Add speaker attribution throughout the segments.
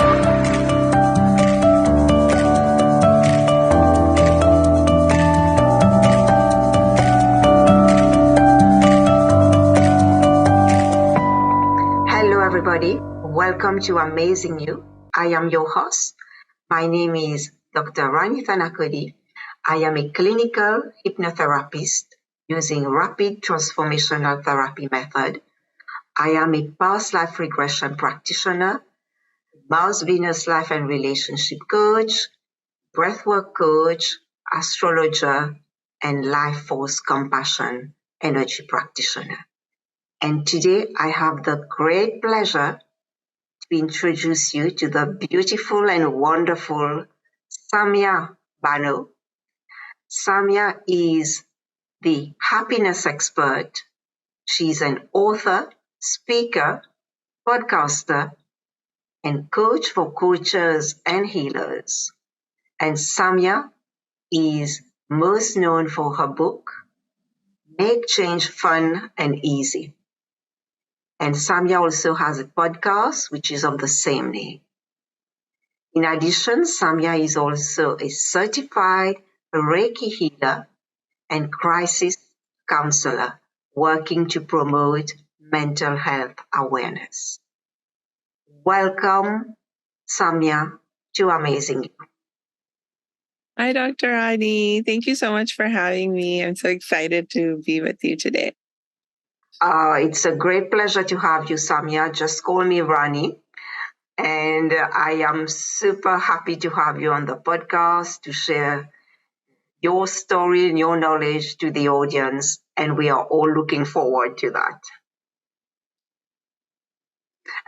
Speaker 1: Hello, everybody. Welcome to Amazing You. I am your host. My name is Dr. Rani Thanacoody. I am a clinical hypnotherapist using rapid transformational therapy method. I am a past life regression practitioner, Mars Venus life and relationship coach, breathwork coach, astrologer, and life force compassion energy practitioner. And today I have the great pleasure to introduce you to the beautiful and wonderful Samia Bano. Samia is the happiness expert. She's an author, speaker, podcaster, and coach for coaches and healers. And Samia is most known for her book, Make Change Fun and Easy. And Samia also has a podcast, which is of the same name. In addition, Samia is also a certified Reiki healer and crisis counselor working to promote mental health awareness. Welcome, Samia, to Amazing You.
Speaker 2: Hi, Dr. Rani. Thank you so much for having me. I'm so excited to be with you today.
Speaker 1: It's a great pleasure to have you, Samia. Just call me Rani. And I am super happy to have you on the podcast to share your story and your knowledge to the audience. And we are all looking forward to that.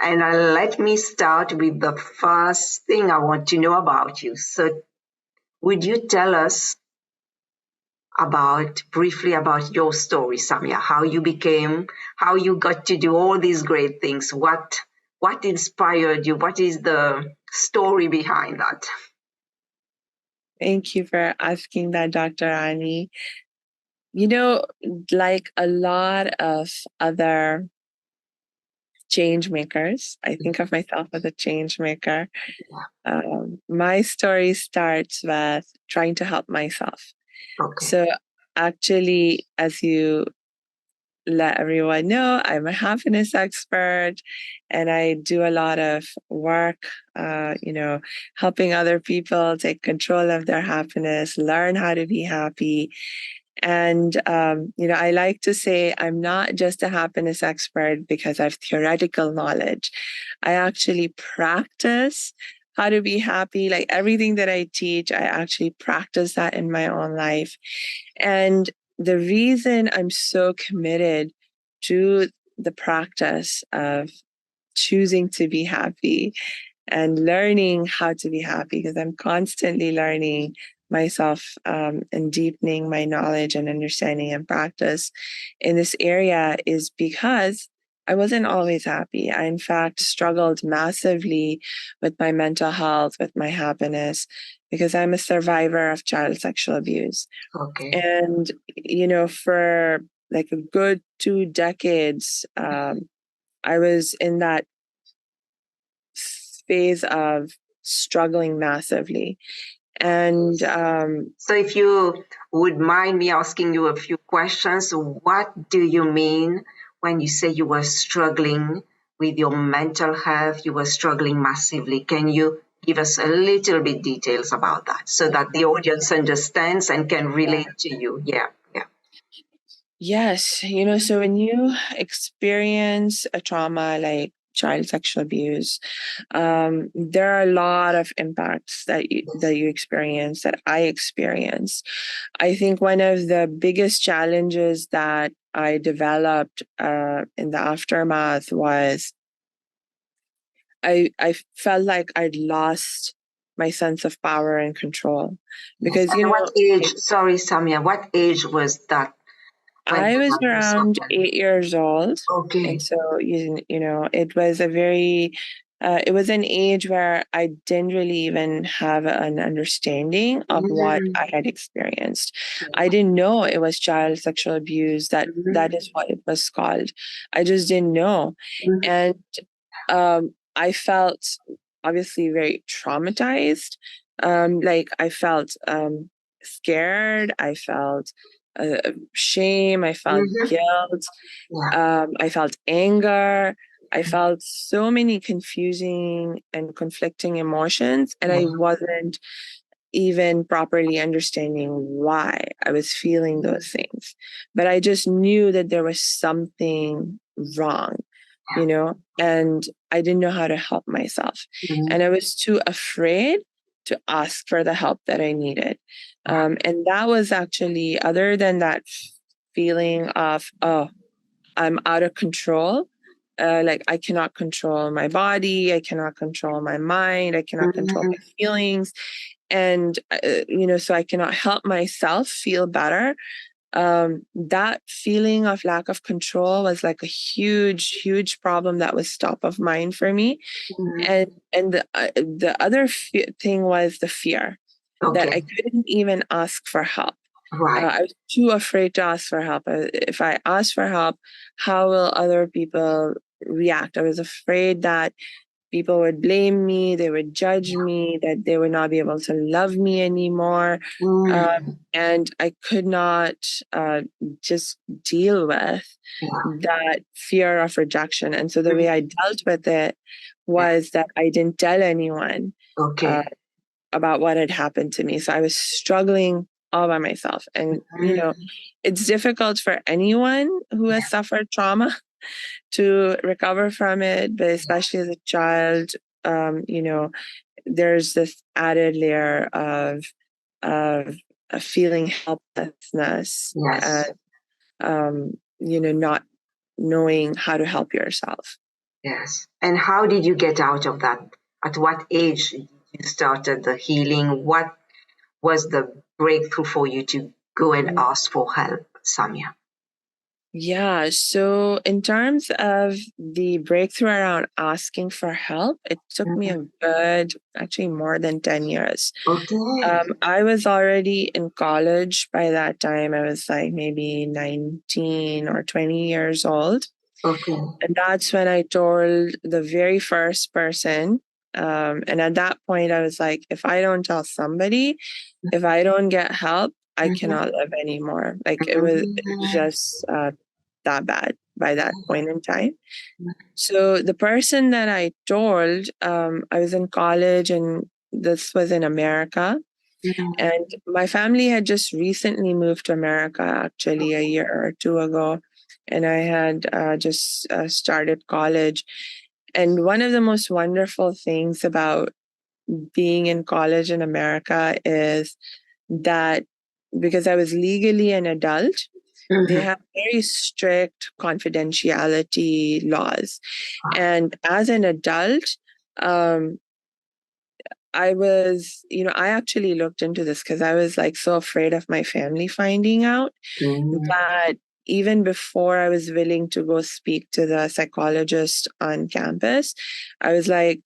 Speaker 1: And let me start with the first thing I want to know about you. So would you tell us briefly about your story, Samia, how you got to do all these great things? What inspired you? What is the story behind that?
Speaker 2: Thank you for asking that, Dr. Rani. You know, like a lot of other change makers, I think of myself as a change maker. My story starts with trying to help myself.
Speaker 1: Okay.
Speaker 2: So actually, as you let everyone know, I'm a happiness expert and I do a lot of work, helping other people take control of their happiness, learn how to be happy. And, I like to say I'm not just a happiness expert because I have theoretical knowledge. I actually practice how to be happy. Like everything that I teach, I actually practice that in my own life. And the reason I'm so committed to the practice of choosing to be happy and learning how to be happy, because I'm constantly learning myself and deepening my knowledge and understanding and practice in this area, is because I wasn't always happy. I, in fact, struggled massively with my mental health, with my happiness, because I'm a survivor of child sexual abuse.
Speaker 1: Okay.
Speaker 2: And, for like a good 2 decades, I was in that phase of struggling massively. And
Speaker 1: so if you would mind me asking you a few questions, what do you mean when you say you were struggling with your mental health, you were struggling massively? Can you give us a little bit details about that so that the audience understands and can relate to you? Yeah.
Speaker 2: Yes. So when you experience a trauma like child sexual abuse, there are a lot of impacts that you experience, that I experienced. I think one of the biggest challenges that I developed in the aftermath was I felt like I'd lost my sense of power and control. Because,
Speaker 1: and what age, sorry, Samia, what age was that?
Speaker 2: I was around 8 years old.
Speaker 1: Okay.
Speaker 2: And so, it was it was an age where I didn't really even have an understanding of what I had experienced. I didn't know it was child sexual abuse, that is what it was called. I just didn't know. And I felt obviously very traumatized. Like I felt scared, I felt shame, I felt
Speaker 1: Mm-hmm.
Speaker 2: guilt,
Speaker 1: Yeah.
Speaker 2: I felt anger. I felt so many confusing and conflicting emotions, and I
Speaker 1: Yeah.
Speaker 2: wasn't even properly understanding why I was feeling those things. But I just knew that there was something wrong,
Speaker 1: Yeah.
Speaker 2: and I didn't know how to help myself.
Speaker 1: Mm-hmm.
Speaker 2: And I was too afraid to ask for the help that I needed. And that was actually, other than that feeling of, oh, I'm out of control. Like I cannot control my body, I cannot control my mind, I cannot control
Speaker 1: Mm-hmm.
Speaker 2: my feelings, and so I cannot help myself feel better. That feeling of lack of control was like a huge problem that was top of mind for me.
Speaker 1: Mm-hmm.
Speaker 2: And the other thing was the fear that I
Speaker 1: Okay.
Speaker 2: couldn't even ask for help.
Speaker 1: Right.
Speaker 2: I was too afraid to ask for help. If I ask for help, how will other people react? I was afraid that people would blame me, they would judge me, that they would not be able to love me anymore.
Speaker 1: Mm.
Speaker 2: And I could not just deal with
Speaker 1: Yeah.
Speaker 2: that fear of rejection. And so the way
Speaker 1: Mhm.
Speaker 2: I dealt with it
Speaker 1: Yeah.
Speaker 2: was that I didn't tell anyone uh,
Speaker 1: Okay.
Speaker 2: about what had happened to me. So I was struggling all by myself. And,
Speaker 1: Mm.
Speaker 2: it's difficult for anyone who has
Speaker 1: Yeah.
Speaker 2: suffered trauma to recover from it, but
Speaker 1: Yeah.
Speaker 2: especially as a child, um, you know, there's this added layer of a feeling helplessness
Speaker 1: Yes.
Speaker 2: and not knowing how to help yourself.
Speaker 1: Yes. And how did you get out of that? At what age did you started the healing? What was the breakthrough for you to go and ask for help, Samia?
Speaker 2: Yeah, so in terms of the breakthrough around asking for help, it took me
Speaker 1: Mhm.
Speaker 2: a good, actually more than 10 years.
Speaker 1: Okay.
Speaker 2: I was already in college by that time. I was like maybe 19 or 20 years old.
Speaker 1: Okay.
Speaker 2: And that's when I told the very first person. And at that point, I was like, if I don't tell somebody, if I don't get help, I
Speaker 1: Mhm.
Speaker 2: cannot live anymore. Like it was
Speaker 1: Mhm.
Speaker 2: just that bad by that point in time. So the person that I told, I was in college and this was in America.
Speaker 1: Mhm.
Speaker 2: And my family had just recently moved to America, actually, a year or two ago. And I had just started college. And one of the most wonderful things about being in college in America is that because I was legally an adult, they
Speaker 1: Mhm.
Speaker 2: have very strict confidentiality laws. And as an adult, um, I was, I actually looked into this because I was like so afraid of my family finding out
Speaker 1: Mhm.
Speaker 2: that even before I was willing to go speak to the psychologist on campus, I was like,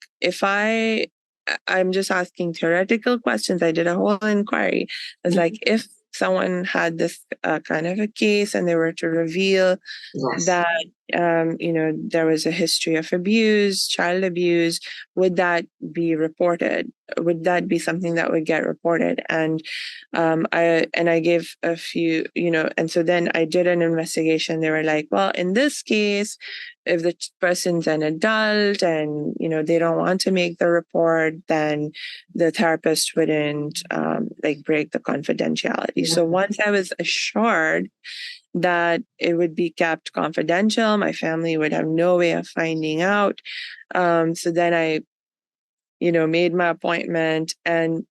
Speaker 2: I'm just asking theoretical questions. I did a whole inquiry. I was like,
Speaker 1: Mhm.
Speaker 2: if someone had this kind of a case and they were to reveal
Speaker 1: Yes.
Speaker 2: that there was a history of abuse, child abuse, would that be reported? Would that be something that would get reported? And I gave a few, and so then I did an investigation. They were like, well, in this case, if the person's an adult and they don't want to make the report, then the therapist wouldn't like break the confidentiality. So
Speaker 1: Mhm.
Speaker 2: once I was assured that it would be kept confidential. My family would have no way of finding out. So then I, made my appointment, and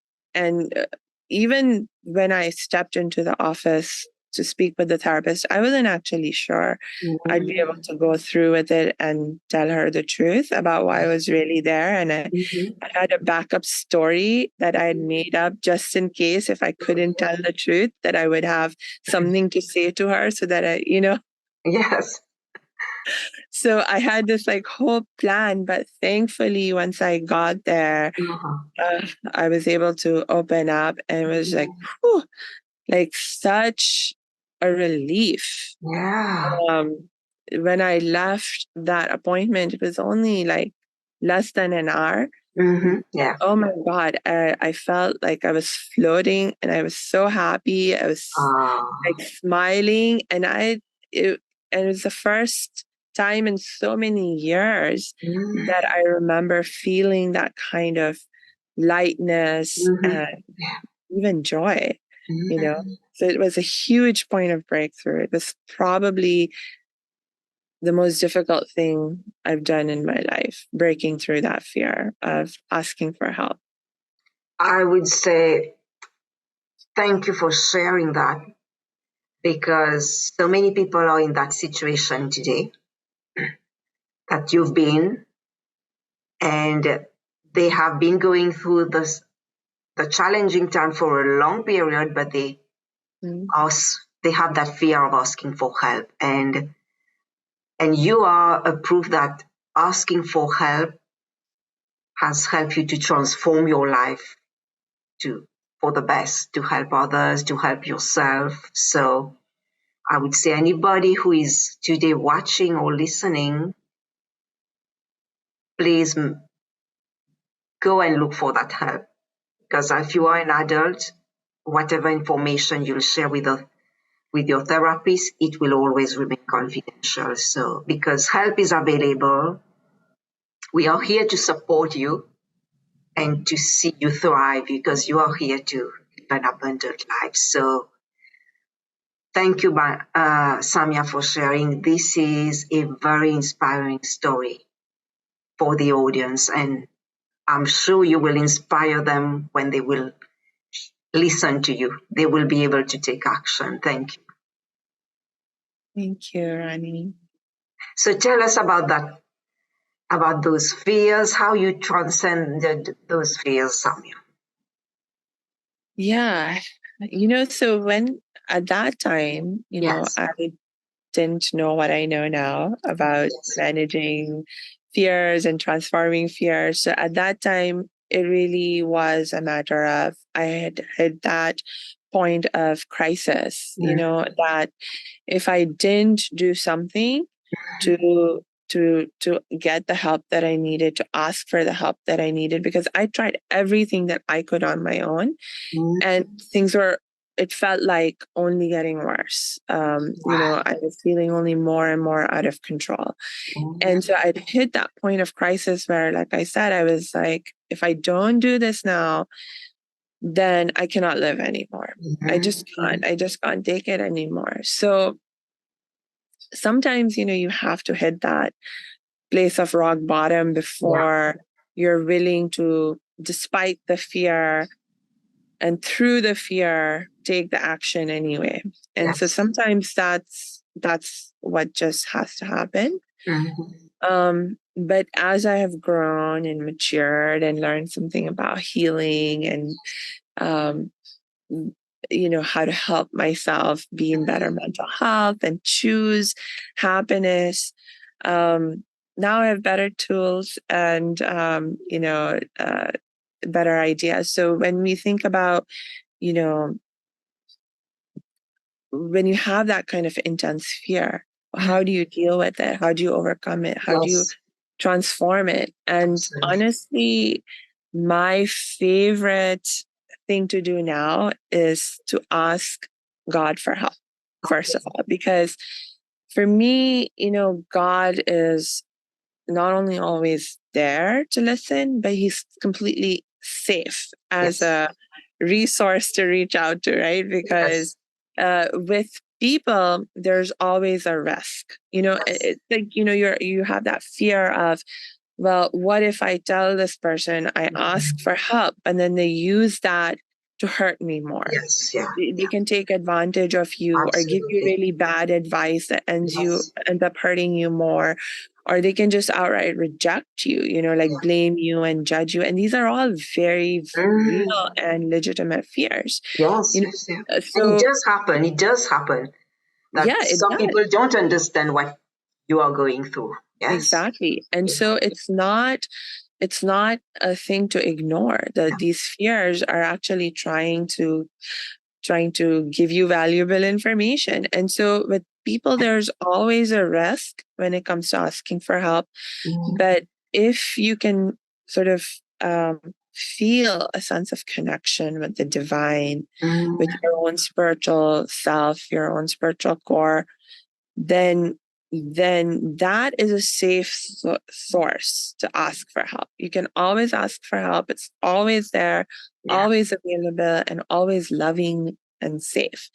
Speaker 2: even when I stepped into the office to speak with the therapist, I wasn't actually sure I'd be able
Speaker 1: Mhm.
Speaker 2: to go through with it and tell her the truth about why I was really there. And
Speaker 1: Mhm.
Speaker 2: I had a backup story that I had made up just in case if I couldn't tell the truth, that I would have something to say to her so that
Speaker 1: Yes.
Speaker 2: so I had this like whole plan. But thankfully, once I got there,
Speaker 1: Uh-huh.
Speaker 2: I was able to open up, and it was like,
Speaker 1: Mhm.
Speaker 2: whew, like such a relief.
Speaker 1: Yeah.
Speaker 2: Um, when I left that appointment, it was only like less than an hour.
Speaker 1: Yeah.
Speaker 2: Oh my God. I felt like I was floating and I was so happy. I was like smiling it, and it was the first time in so many years that I remember feeling that kind of lightness and
Speaker 1: Yeah.
Speaker 2: even joy, you know? So it was a huge point of breakthrough. It was probably the most difficult thing I've done in my life, breaking through that fear of asking for help.
Speaker 1: I would say thank you for sharing that, because so many people are in that situation today that you've been, and they have been going through the challenging time for a long period, but
Speaker 2: Mm.
Speaker 1: they have that fear of asking for help, and you are a proof that asking for help has helped you to transform your life to for the best, to help others, to help yourself. So I would say anybody who is today watching or listening, please go and look for that help. Because if you are an adult, whatever information you'll share with your therapist, it will always remain confidential. So because help is available, we are here to support you and to see you thrive, because you are here to live an abundant life. So thank you, Samia, for sharing. This is a very inspiring story for the audience, and I'm sure you will inspire them when they will listen to you. They will be able to take action. Thank you.
Speaker 2: Thank you, Rani.
Speaker 1: So tell us about those fears, how you transcended those fears, Samia.
Speaker 2: Yeah. So when at that time,
Speaker 1: Yes.
Speaker 2: I didn't know what I know now about
Speaker 1: Yes.
Speaker 2: managing fears and transforming fears. So at that time, it really was a matter of I had hit that point of crisis, that if I didn't do something to to get the help that I needed, to ask for the help that I needed, because I tried everything that I could on my own, and it felt like only getting worse. I was feeling only more and more out of control. And so I'd hit that point of crisis where, like I said, I was like, if I don't do this now, then I cannot live anymore. I just can't take it anymore. So sometimes, you have to hit that place of rock bottom before you're willing to, despite the fear and through the fear, take the action anyway. And so
Speaker 1: Yes.
Speaker 2: sometimes that's what just has to happen. But as I have grown and matured and learned something about healing and um, how to help myself be in better mental health and choose happiness. Now I have better tools and, better ideas. So when we think about, you know, when you have that kind of intense fear, how do you deal with it? How do you overcome it? How do you
Speaker 1: Yes.
Speaker 2: transform it? And
Speaker 1: Absolutely.
Speaker 2: honestly, my favorite thing to do now is to ask God for help, first of all, because for me, God is not only always there to listen, but he's completely safe as
Speaker 1: Yes.
Speaker 2: a resource to reach out to, right?
Speaker 1: Yes.
Speaker 2: Because with people, there's always a risk.
Speaker 1: Yes.
Speaker 2: It's like, you have that fear of, well, what if I tell this person I ask for help and then they use that to hurt me more?
Speaker 1: Yes. Yeah.
Speaker 2: They can take advantage of you or give you
Speaker 1: Absolutely.
Speaker 2: really bad advice that
Speaker 1: Yes.
Speaker 2: ends up hurting you more, or they can just outright reject you, like blame you and judge you. And these are all very real and legitimate fears.
Speaker 1: Yes.
Speaker 2: You
Speaker 1: Yes. Yeah.
Speaker 2: know,
Speaker 1: And it
Speaker 2: so
Speaker 1: does happen. It does happen that
Speaker 2: yeah, it
Speaker 1: some
Speaker 2: does.
Speaker 1: people don't understand what you are going through. Yes.
Speaker 2: Exactly. And
Speaker 1: Yeah.
Speaker 2: so it's not a thing to ignore, that these fears are actually trying to give you valuable information. And so with people, there's always a risk when it comes to asking for help.
Speaker 1: Mm.
Speaker 2: But if you can sort of feel a sense of connection with the divine, with your own spiritual self, your own spiritual core, then that is a safe source to ask for help. You can always ask for help. It's always there, always available, and always loving and safe.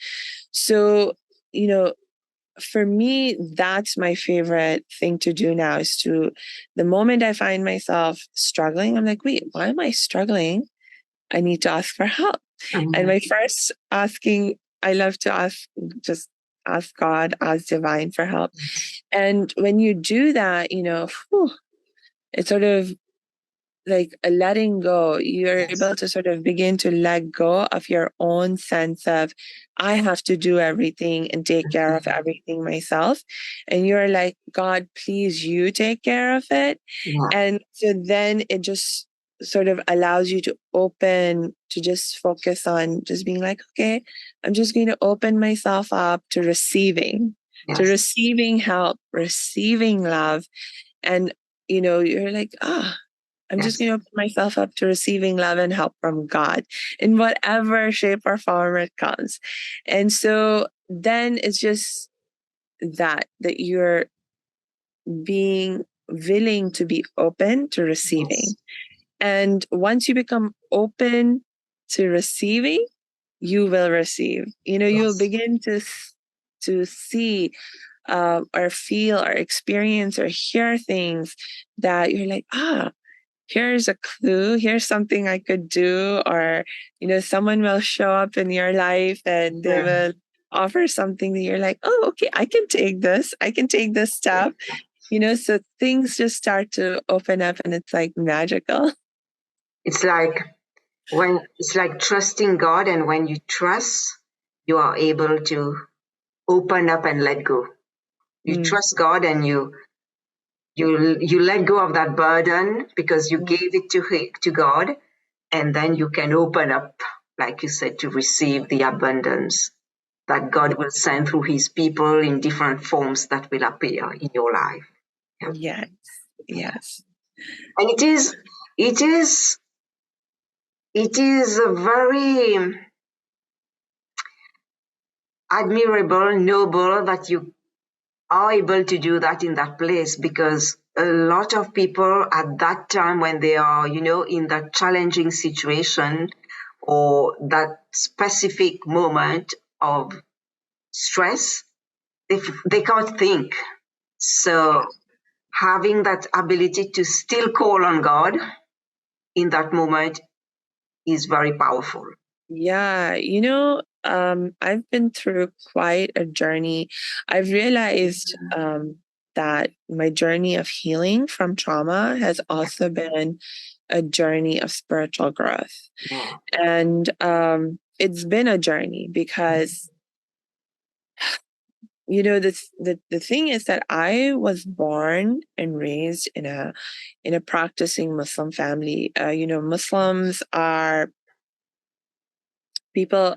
Speaker 2: So, for me, that's my favorite thing to do now, is the moment I find myself struggling, I'm like, wait, why am I struggling? I need to ask for help. And my first asking, I love to just ask God, ask divine for help. And when you do that, it's sort of like a letting go. You're able to sort of begin to let go of your own sense of, I have to do everything and take care of everything myself. And you're like, God, please, you take care of it. And so then it just sort of allows you to open, to just focus on just being like, okay, I'm just going to open myself up to receiving, to receiving help, receiving love. And, you're like, I'm just going to open myself up to receiving love and help from God in whatever shape or form it comes. And so then it's just that you're being willing to be open to receiving. And once you become open to receiving, you will receive. You'll begin to see or feel or experience or hear things that you're like, here's a clue, here's something I could do. Or, someone will show up in your life and they will offer something that you're like, oh, okay, I can take this step. So things just start to open up and it's like magical.
Speaker 1: It's like trusting God, and when you trust, you are able to open up and let go. You trust God, and you let go of that burden because you gave it to God, and then you can open up, like you said, to receive the abundance that God will send through his people in different forms that will appear in your life.
Speaker 2: Yes.
Speaker 1: And it is a very admirable, noble that you are able to do that in that place, because a lot of people at that time, when they are, in that challenging situation or that specific moment of stress, they can't think. So having that ability to still call on God in that moment is very powerful.
Speaker 2: Yeah, I've been through quite a journey. I've realized that my journey of healing from trauma has also been a journey of spiritual growth. And it's been a journey because, the thing is that I was born and raised in a practicing Muslim family. Muslims are people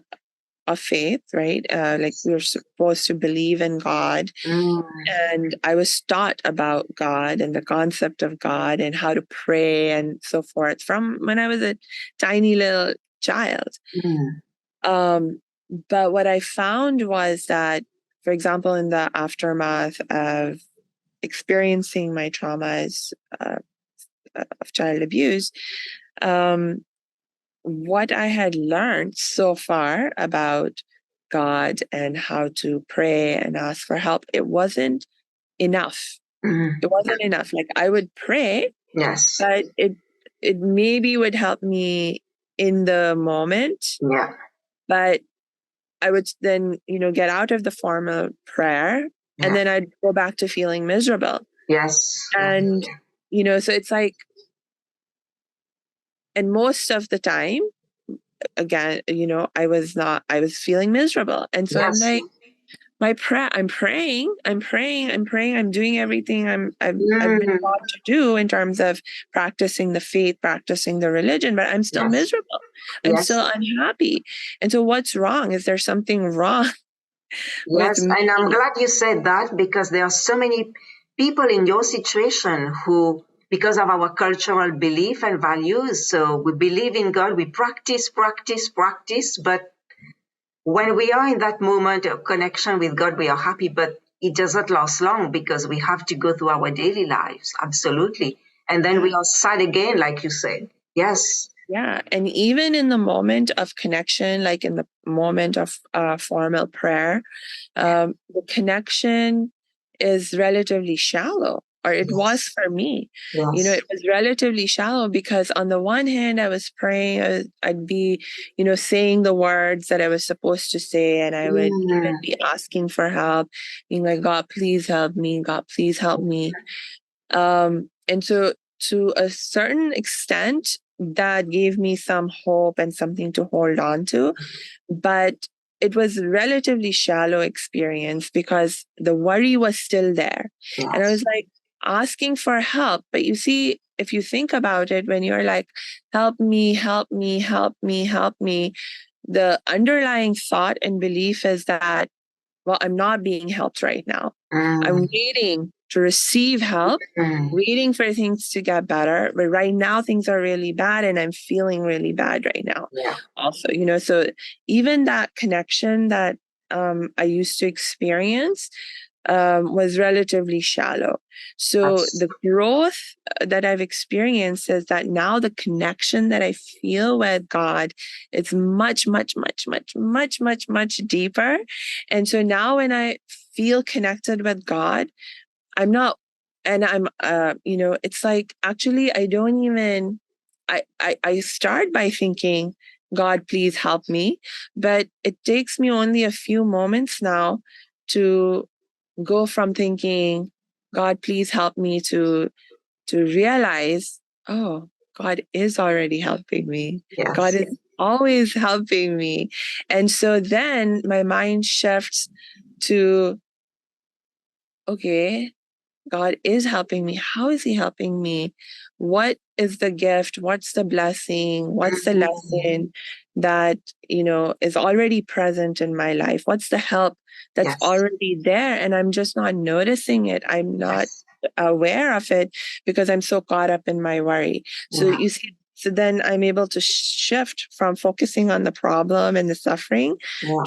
Speaker 2: of faith, right? Like we're supposed to believe in God. And I was taught about God and the concept of God and how to pray and so forth from when I was a tiny little child. But what I found was that, for example, in the aftermath of experiencing my traumas of child abuse, what I had learned so far about God and how to pray and ask for help, it wasn't enough. It wasn't enough. Like I would pray, but it maybe would help me in the moment. But I would then, get out of the formal prayer and then I'd go back to feeling miserable. And, so it's like, and most of the time, again, I was feeling miserable. And so I'm like, I'm praying, I'm doing everything I've been taught to do in terms of practicing the faith, practicing the religion, but I'm still miserable. I'm still unhappy. And so what's wrong? Is there something wrong with me?
Speaker 1: And I'm glad you said that, because there are so many people in your situation who because of our cultural belief and values. So we believe in God, we practice, but when we are in that moment of connection with God, we are happy, but it doesn't last long because we have to go through our daily lives. Absolutely. And then we are sad again, like you said. Yes.
Speaker 2: Yeah. And even in the moment of connection, like in the moment of formal prayer, the connection is relatively shallow, or it was for me.
Speaker 1: Yes.
Speaker 2: It was relatively shallow because on the one hand, I was praying, I'd be, saying the words that I was supposed to say, and I would even be asking for help, being like, God, please help me. God, please help me. And so to a certain extent, that gave me some hope and something to hold on to. But it was a relatively shallow experience because the worry was still there.
Speaker 1: Yes.
Speaker 2: And I was like asking for help. But you see, if you think about it, when you're like, help me, help me, help me, help me, the underlying thought and belief is that, well, I'm not being helped right now. I'm waiting to receive help, waiting for things to get better. But right now, things are really bad, and I'm feeling really bad right now.
Speaker 1: Yeah.
Speaker 2: Also, so even that connection that I used to experience was relatively shallow. So the growth that I've experienced is that now the connection that I feel with God is much, much, much, much, much, much, much deeper. And so now when I feel connected with God, I'm not, and I'm, it's like, actually, I don't even, I start by thinking, God, please help me. But it takes me only a few moments now to go from thinking, God, please help me, to realize, oh, God is already helping me.
Speaker 1: Yes.
Speaker 2: God is always helping me. And so then my mind shifts to, okay, God is helping me. How is he helping me? What is the gift? What's the blessing? What's the lesson that, is already present in my life? What's the help that's already there? And I'm just not noticing it. I'm not aware of it because I'm so caught up in my worry. So you see, so then I'm able to shift from focusing on the problem and the suffering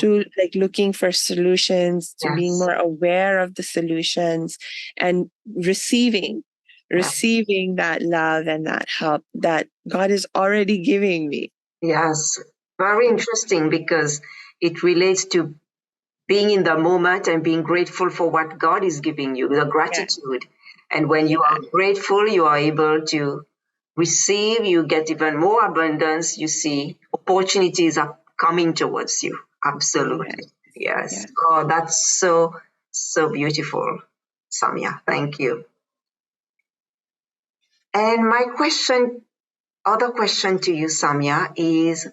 Speaker 2: to like looking for solutions, to being more aware of the solutions and receiving that love and that help that God is already giving me.
Speaker 1: Yes. Very interesting because it relates to being in the moment and being grateful for what God is giving you, the gratitude. And when you are grateful, you are able to receive, you get even more abundance. You see, opportunities are coming towards you. Absolutely. Yes. Oh, that's so, so beautiful, Samia. Thank you. And my other question to you, Samia, is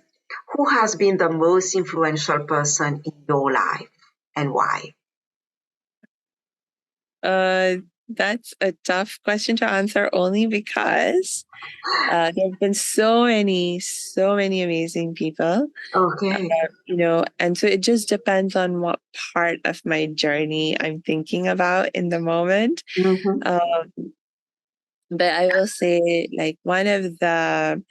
Speaker 1: who has been the most influential person in your life and why?
Speaker 2: That's a tough question to answer only because there have been so many amazing people.
Speaker 1: Okay.
Speaker 2: And so it just depends on what part of my journey I'm thinking about in the moment. But I will say, like, one of the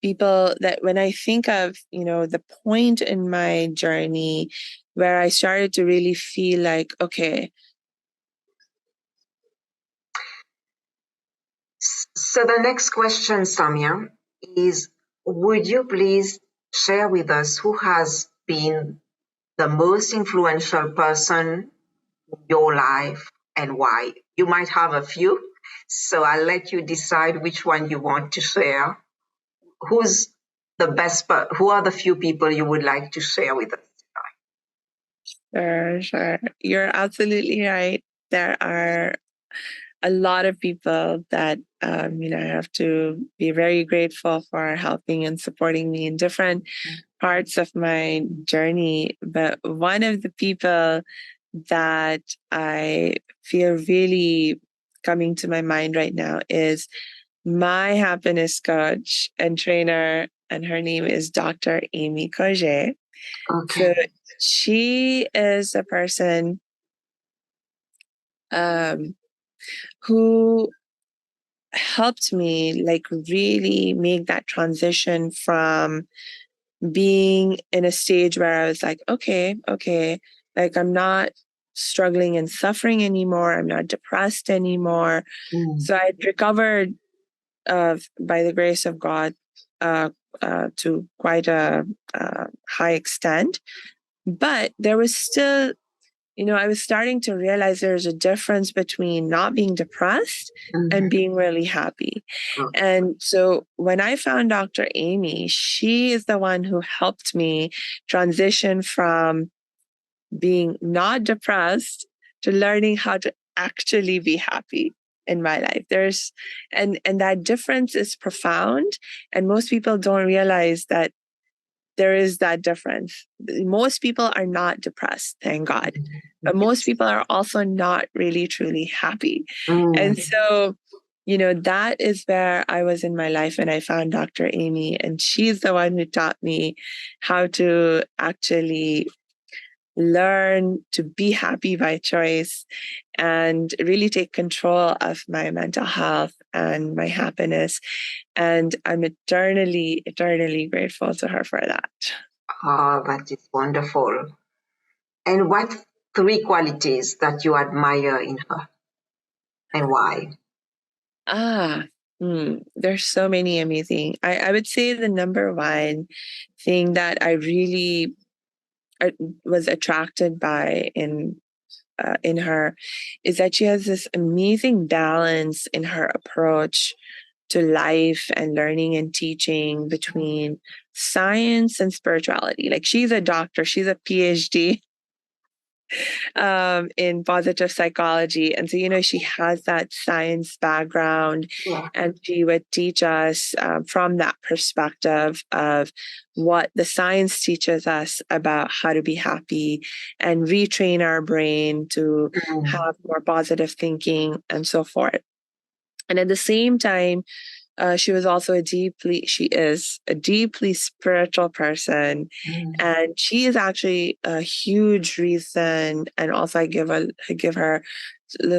Speaker 2: people that when I think of, the point in my journey where I started to really feel like, okay.
Speaker 1: So the next question, Samia, is would you please share with us who has been the most influential person in your life and why? You might have a few, so I'll let you decide which one you want to share. Who's the best, who are the few people you would like to share with us?
Speaker 2: Sure. You're absolutely right. There are a lot of people that, I have to be very grateful for helping and supporting me in different parts of my journey. But one of the people that I feel really coming to my mind right now is my happiness coach and trainer, and her name is Dr. Amy Coget.
Speaker 1: Okay.
Speaker 2: So she is a person who helped me like really make that transition from being in a stage where I was like, okay, like I'm not struggling and suffering anymore. I'm not depressed anymore. So I recovered by the grace of God uh, to quite a high extent. But there was still, I was starting to realize there's a difference between not being depressed and being really happy. And so when I found Dr. Amy, she is the one who helped me transition from being not depressed to learning how to actually be happy in my life. And that difference is profound, and most people don't realize that there is that difference. Most people are not depressed, thank God. But most people are also not really truly happy. And so, that is where I was in my life, and I found Dr. Amy, and she's the one who taught me how to actually learn to be happy by choice and really take control of my mental health and my happiness. And I'm eternally, eternally grateful to her for that.
Speaker 1: Oh, that is wonderful. And what three qualities that you admire in her and why?
Speaker 2: There's so many amazing. I would say the number one thing that I really was attracted by in her is that she has this amazing balance in her approach to life and learning and teaching between science and spirituality. Like, she's a doctor, she's a PhD in positive psychology. And so, she has that science background,
Speaker 1: Yeah.
Speaker 2: and she would teach us from that perspective of what the science teaches us about how to be happy and retrain our brain to have more positive thinking and so forth. And at the same time, she is a deeply spiritual person. And she is actually a huge reason. And also I give her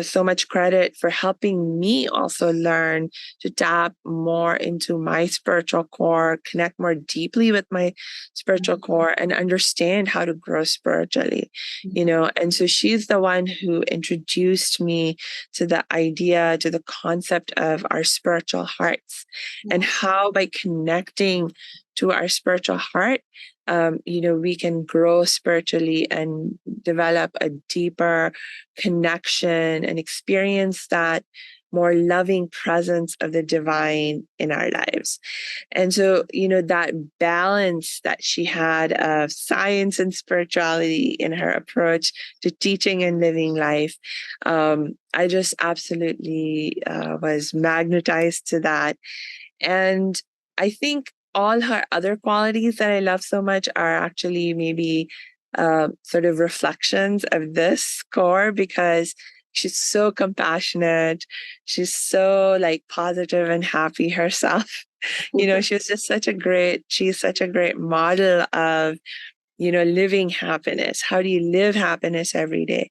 Speaker 2: so much credit for helping me also learn to tap more into my spiritual core, connect more deeply with my spiritual core, and understand how to grow spiritually, And so she's the one who introduced me to the idea, to the concept of our spiritual hearts, and how by connecting to our spiritual heart, we can grow spiritually and develop a deeper connection and experience that more loving presence of the divine in our lives. And so, that balance that she had of science and spirituality in her approach to teaching and living life, I just absolutely was magnetized to that. And I think all her other qualities that I love so much are actually maybe sort of reflections of this core, because she's so compassionate. She's so like positive and happy herself. She's such a great model of, living happiness. How do you live happiness every day?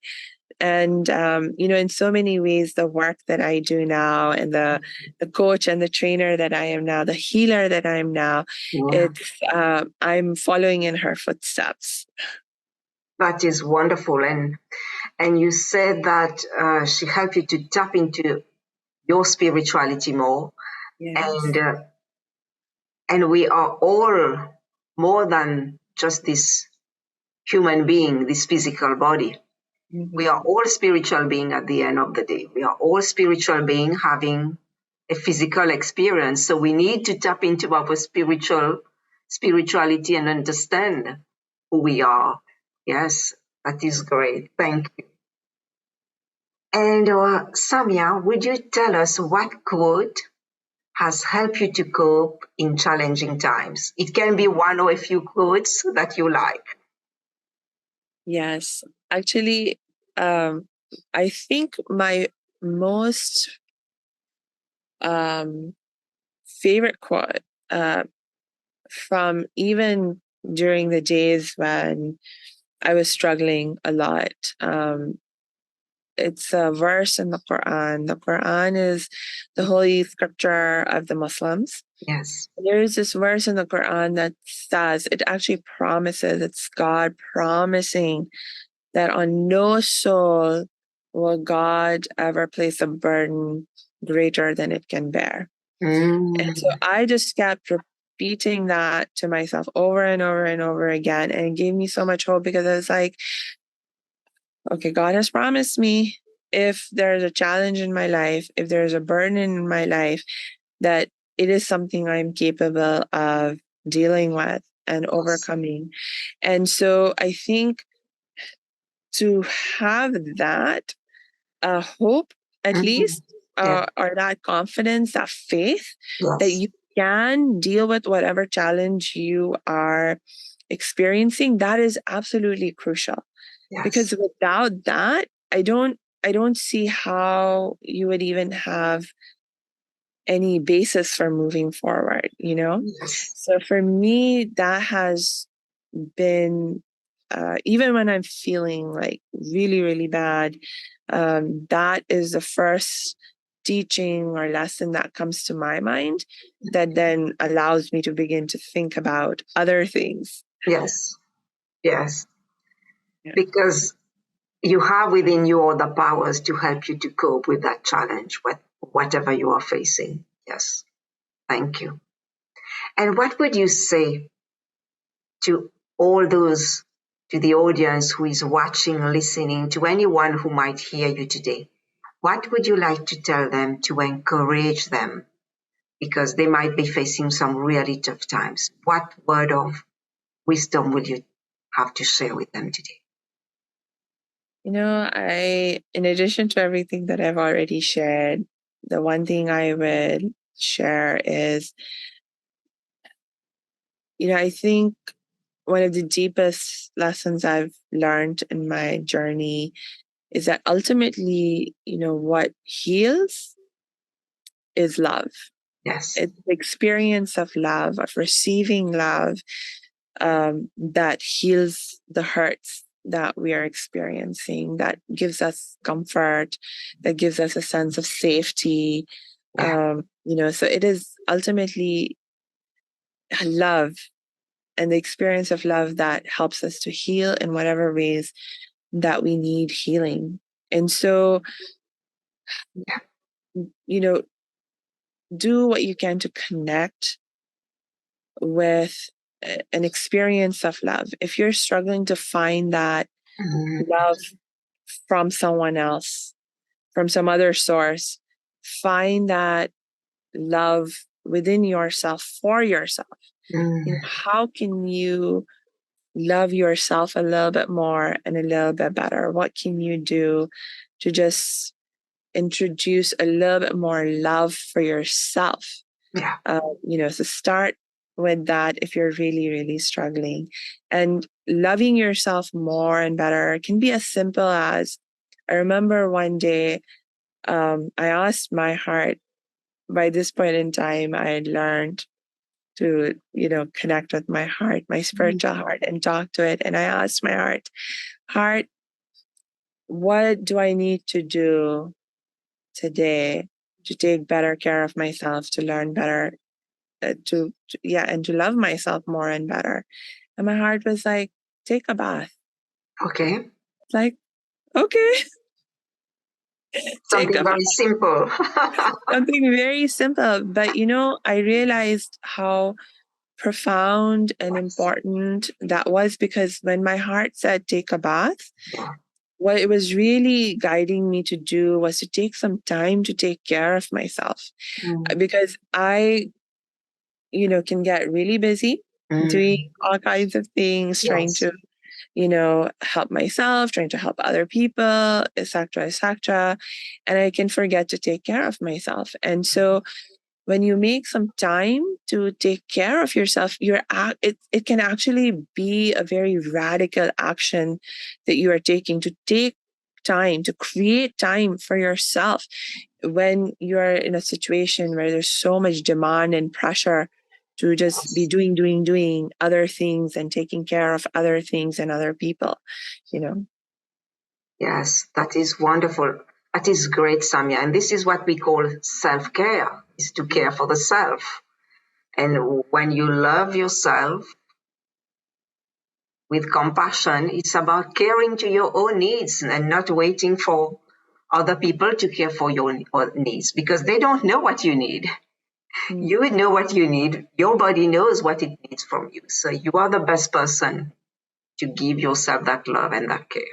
Speaker 2: And in so many ways, the work that I do now, and the coach and the trainer that I am now, the healer that I am now, I'm following in her footsteps.
Speaker 1: That is wonderful. And you said that she helped you to tap into your spirituality more.
Speaker 2: Yes.
Speaker 1: And we are all more than just this human being, this physical body. We are all spiritual beings at the end of the day. We are all spiritual beings having a physical experience. So we need to tap into our spirituality and understand who we are. Yes, that is great. Thank you. And Samia, would you tell us what quote has helped you to cope in challenging times? It can be one or a few quotes that you like.
Speaker 2: Yes. Actually, I think my most favorite quote from even during the days when I was struggling a lot, it's a verse in the Quran. The Quran is the holy scripture of the Muslims.
Speaker 1: Yes.
Speaker 2: There is this verse in the Quran that says, it actually promises, it's God promising that on no soul will God ever place a burden greater than it can bear. And so I just kept repeating that to myself over and over and over again. And it gave me so much hope, because I was like, okay, God has promised me, if there's a challenge in my life, if there's a burden in my life, that it is something I'm capable of dealing with and overcoming. And so I think to have that hope, at least,
Speaker 1: Yeah.
Speaker 2: or that confidence, that faith that
Speaker 1: Yes.
Speaker 2: you can deal with whatever challenge you are experiencing, that is absolutely crucial.
Speaker 1: Yes.
Speaker 2: Because without that, I don't see how you would even have any basis for moving forward, you know?
Speaker 1: Yes.
Speaker 2: So for me, that has been, even when I'm feeling like really, really bad, that is the first teaching or lesson that comes to my mind, that then allows me to begin to think about other things.
Speaker 1: Yes. Yes.
Speaker 2: Yeah.
Speaker 1: Because you have within you all the powers to help you to cope with that challenge, whatever you are facing. Yes. Thank you. And what would you say to all those, to the audience who is watching, listening, to anyone who might hear you today? What would you like to tell them to encourage them? Because they might be facing some really tough times. What word of wisdom will you have to share with them today?
Speaker 2: You know, in addition to everything that I've already shared, the one thing I would share is, I think one of the deepest lessons I've learned in my journey is that ultimately, what heals is love.
Speaker 1: Yes.
Speaker 2: It's the experience of love, of receiving love, that heals the hurts that we are experiencing, that gives us comfort, that gives us a sense of safety.
Speaker 1: Yeah.
Speaker 2: So it is ultimately love and the experience of love that helps us to heal in whatever ways that we need healing. And so,
Speaker 1: Yeah.
Speaker 2: you know, do what you can to connect with an experience of love. If you're struggling to find that love from someone else, from some other source, find that love within yourself for yourself. How can you love yourself a little bit more and a little bit better? What can you do to just introduce a little bit more love for yourself?
Speaker 1: Yeah.
Speaker 2: So start with that if you're really, really struggling. And loving yourself more and better can be as simple as, I remember one day, I asked my heart. By this point in time, I had learned to, connect with my heart, my spiritual heart, and talk to it. And I asked my heart, what do I need to do today to take better care of myself, to learn better, and to love myself more and better? And my heart was like, take a bath.
Speaker 1: Okay.
Speaker 2: Like, okay, take
Speaker 1: Something
Speaker 2: a bath.
Speaker 1: very simple.
Speaker 2: Something very simple. But, I realized how profound and important that was, because when my heart said take a bath,
Speaker 1: Yeah.
Speaker 2: what it was really guiding me to do was to take some time to take care of myself, because I can get really busy doing all kinds of things, trying
Speaker 1: Yes.
Speaker 2: to help myself, trying to help other people, etc., etc., and I can forget to take care of myself. And so when you make some time to take care of yourself, it can actually be a very radical action that you are taking, to take time, to create time for yourself when you're in a situation where there's so much demand and pressure to just be doing other things and taking care of other things and other people, you know.
Speaker 1: Yes, that is wonderful. That is great, Samia. And this is what we call self-care, is to care for the self. And when you love yourself with compassion, it's about caring to your own needs and not waiting for other people to care for your needs because they don't know what you need.
Speaker 2: Mm.
Speaker 1: You know what you need. Your body knows what it needs from you. So you are the best person to give yourself that love and that care.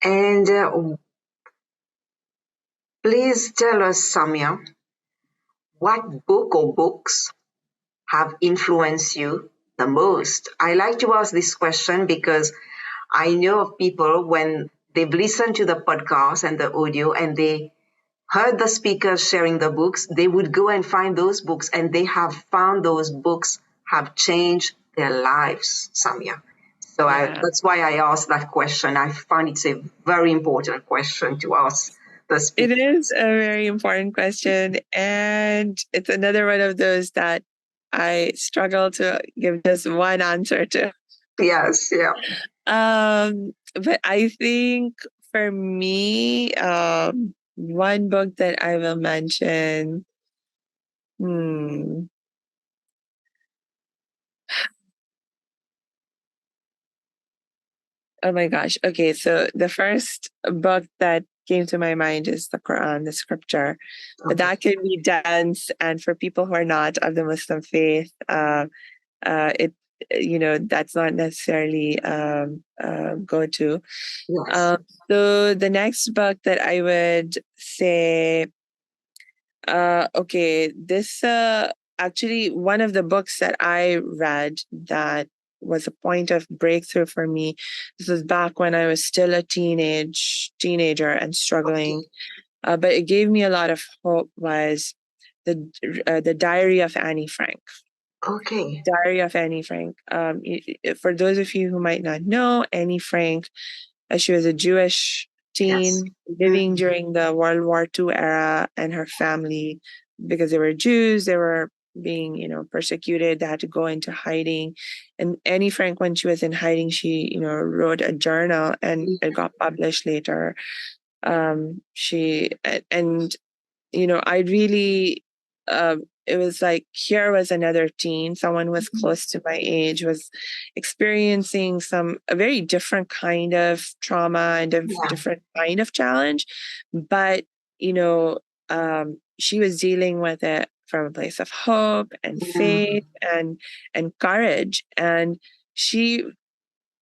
Speaker 1: And please tell us, Samia, what book or books have influenced you the most? I like to ask this question because I know of people when they've listened to the podcast and the audio and they heard the speakers sharing the books, they would go and find those books and they have found those books have changed their lives, Samia. So
Speaker 2: Yeah.
Speaker 1: that's why I asked that question. I find it's a very important question to ask the
Speaker 2: It
Speaker 1: speaker.
Speaker 2: is a very important question. And it's another one of those that I struggle to give just one answer to.
Speaker 1: Yes, yeah.
Speaker 2: But I think for me, one book that I will mention, hmm, oh my gosh. Okay, so the first book that came to my mind is the Quran, the scripture. But
Speaker 1: Okay.
Speaker 2: that can be dense, and for people who are not of the Muslim faith, it that's not necessarily go to.
Speaker 1: Yes.
Speaker 2: So the next book that I would say, okay, this actually one of the books that I read that was a point of breakthrough for me. This was back when I was still a teenager and
Speaker 1: Okay.
Speaker 2: struggling, but it gave me a lot of hope. Was the Diary of Annie Frank.
Speaker 1: Okay.
Speaker 2: Diary of Annie Frank. For those of you who might not know, Annie Frank, she was a Jewish
Speaker 1: Yes.
Speaker 2: teen living
Speaker 1: Mm.
Speaker 2: during the World War II era, and her family, because they were Jews, they were being, persecuted. They had to go into hiding. And Annie Frank, when she was in hiding, she, wrote a journal, and it got published later. She and I really, it was like here was another teen, someone was close to my age, was experiencing a very different kind of trauma and a
Speaker 1: Yeah.
Speaker 2: different kind of challenge. But, she was dealing with it from a place of hope and
Speaker 1: Mm.
Speaker 2: faith and courage. And she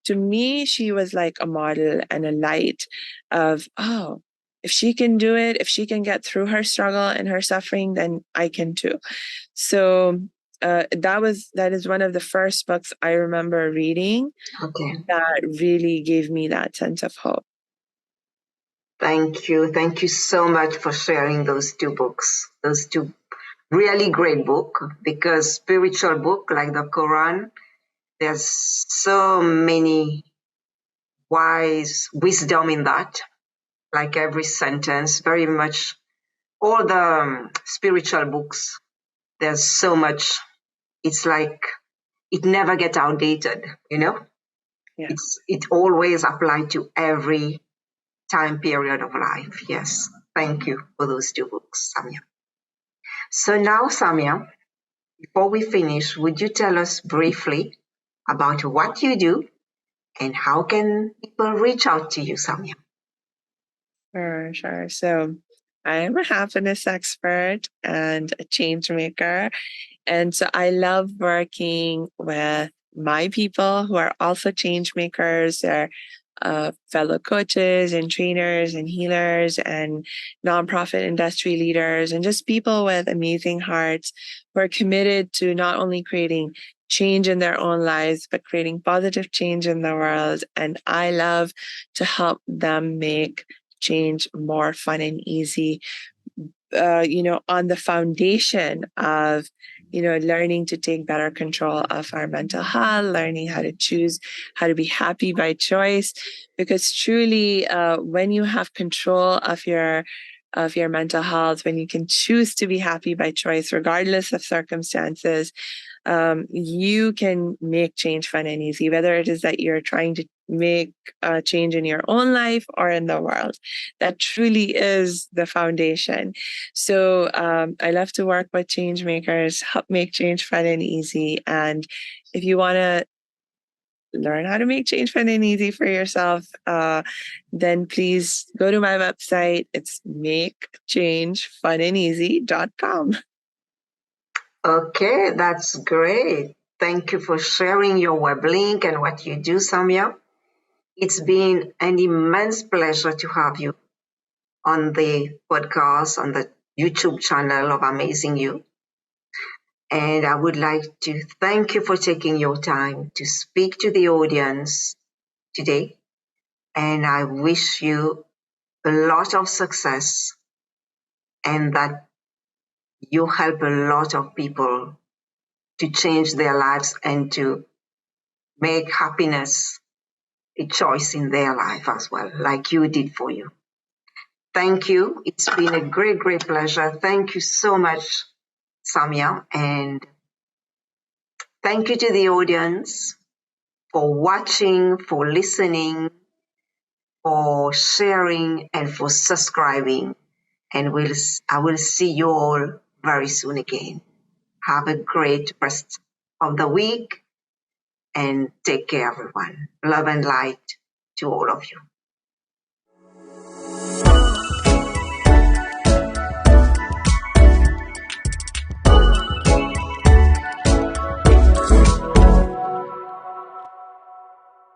Speaker 2: to me, she was like a model and a light of, oh, if she can do it, if she can get through her struggle and her suffering, then I can too. So that is one of the first books I remember reading
Speaker 1: Okay.
Speaker 2: that really gave me that sense of hope.
Speaker 1: Thank you. Thank you so much for sharing those two books. Those two really great book because spiritual book like the Quran, there's so many wise wisdom in that. Like every sentence, very much all the spiritual books. There's so much. It's like it never get outdated.
Speaker 2: Yeah.
Speaker 1: It always applied to every time period of life. Yes. Thank you for those two books, Samia. So now, Samia, before we finish, would you tell us briefly about what you do and how can people reach out to you, Samia?
Speaker 2: Sure, sure. So I'm a happiness expert and a change maker. And so I love working with my people who are also change makers. They're fellow coaches and trainers and healers and nonprofit industry leaders and just people with amazing hearts who are committed to not only creating change in their own lives, but creating positive change in the world. And I love to help them make change more fun and easy, on the foundation of, learning to take better control of our mental health, learning how to choose, how to be happy by choice. Because truly, when you have control of your mental health, when you can choose to be happy by choice, regardless of circumstances, you can make change fun and easy, whether it is that you're trying to make a change in your own life or in the world. That truly is the foundation. So I love to work with change makers, help make change fun and easy. And if you want to learn how to make change fun and easy for yourself, then please go to my website. It's makechangefunaneasy.com.
Speaker 1: Okay, that's great. Thank you for sharing your web link and what you do, Samia. It's been an immense pleasure to have you on the podcast, on the YouTube channel of Amazing You. And I would like to thank you for taking your time to speak to the audience today. And I wish you a lot of success and that you help a lot of people to change their lives and to make happiness a choice in their life as well, like you did for you. Thank you. It's been a great, great pleasure. Thank you so much, Samia. And thank you to the audience for watching, for listening, for sharing, and for subscribing. And I will see you all very soon again. Have a great rest of the week and take care, everyone. Love and light to all of you.